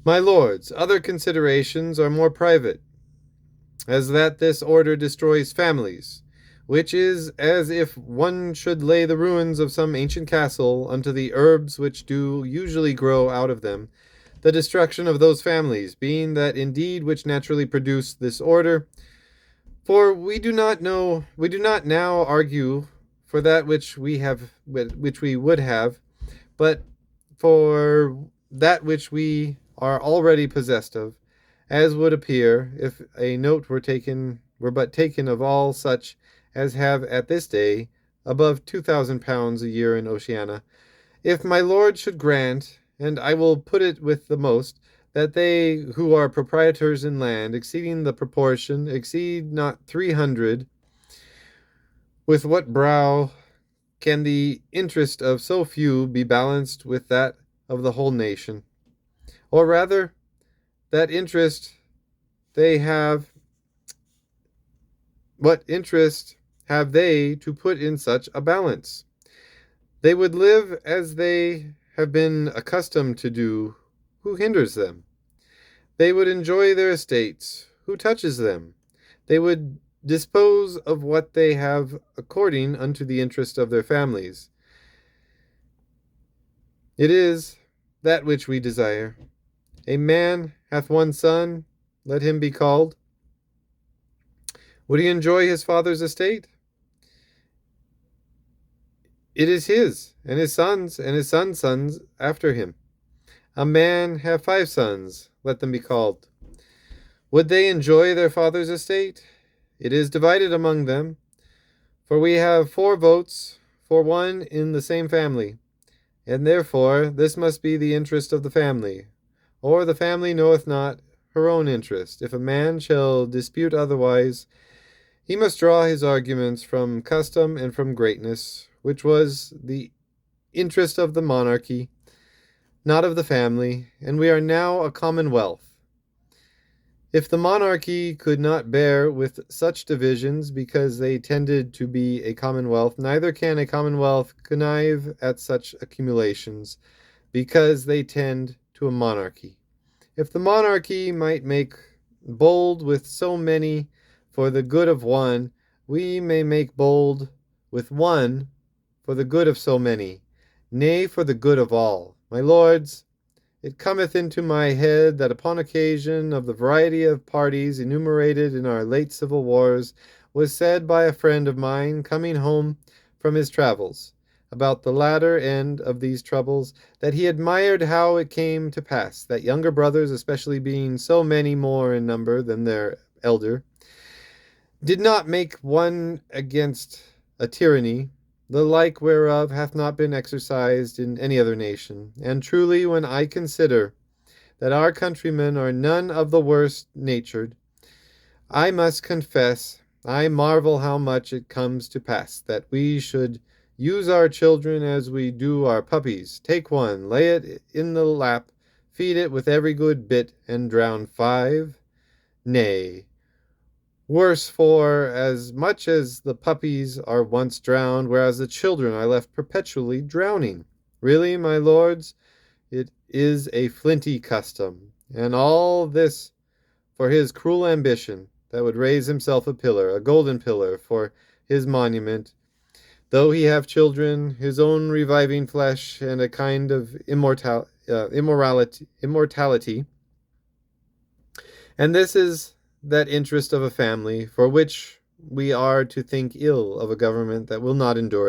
My lords, other considerations are more private, as that this order destroys families, which is as if one should lay the ruins of some ancient castle unto the herbs which do usually grow out of them, the destruction of those families being that indeed which naturally produce this order. For we do not now argue for that which we would have, but for that which we are already possessed of, as would appear if a note were but taken of all such as have at this day above £2,000 a year in Oceana. If my lord should grant, and I will put it with the most, that they who are proprietors in land exceeding the proportion exceed not 300, with what brow can the interest of so few be balanced with that of the whole nation? Or rather, that interest they have, what interest have they to put in such a balance? They would live as they have been accustomed to do. Who hinders them? They would enjoy their estates. Who touches them? They would dispose of what they have according unto the interest of their families. It is that which we desire. A man hath one son, let him be called. Would he enjoy his father's estate? It is his, and his sons, and his sons' sons after him. A man have 5 sons, let them be called. Would they enjoy their father's estate? It is divided among them, for we have 4 votes for one in the same family, and therefore this must be the interest of the family, or the family knoweth not her own interest. If a man shall dispute otherwise, he must draw his arguments from custom and from greatness, which was the interest of the monarchy, not of the family, and we are now a commonwealth. If the monarchy could not bear with such divisions because they tended to be a commonwealth, neither can a commonwealth connive at such accumulations because they tend to a monarchy. If the monarchy might make bold with so many for the good of one, we may make bold with one for the good of so many, nay, for the good of all. My lords, it cometh into my head that upon occasion of the variety of parties enumerated in our late civil wars, was said by a friend of mine coming home from his travels, about the latter end of these troubles, that he admired how it came to pass that younger brothers, especially being so many more in number than their elder, did not make one against a tyranny, the like whereof hath not been exercised in any other nation. And truly, when I consider that our countrymen are none of the worst natured, I must confess I marvel how much it comes to pass that we should use our children as we do our puppies. Take one, lay it in the lap, feed it with every good bit, and drown 5. Nay, worse, for as much as the puppies are once drowned, whereas the children are left perpetually drowning. Really, my lords, it is a flinty custom, and all this for his cruel ambition, that would raise himself a pillar, a golden pillar, for his monument, though he have children, his own reviving flesh, and a kind of immortality. And this is that interest of a family, for which we are to think ill of a government that will not endure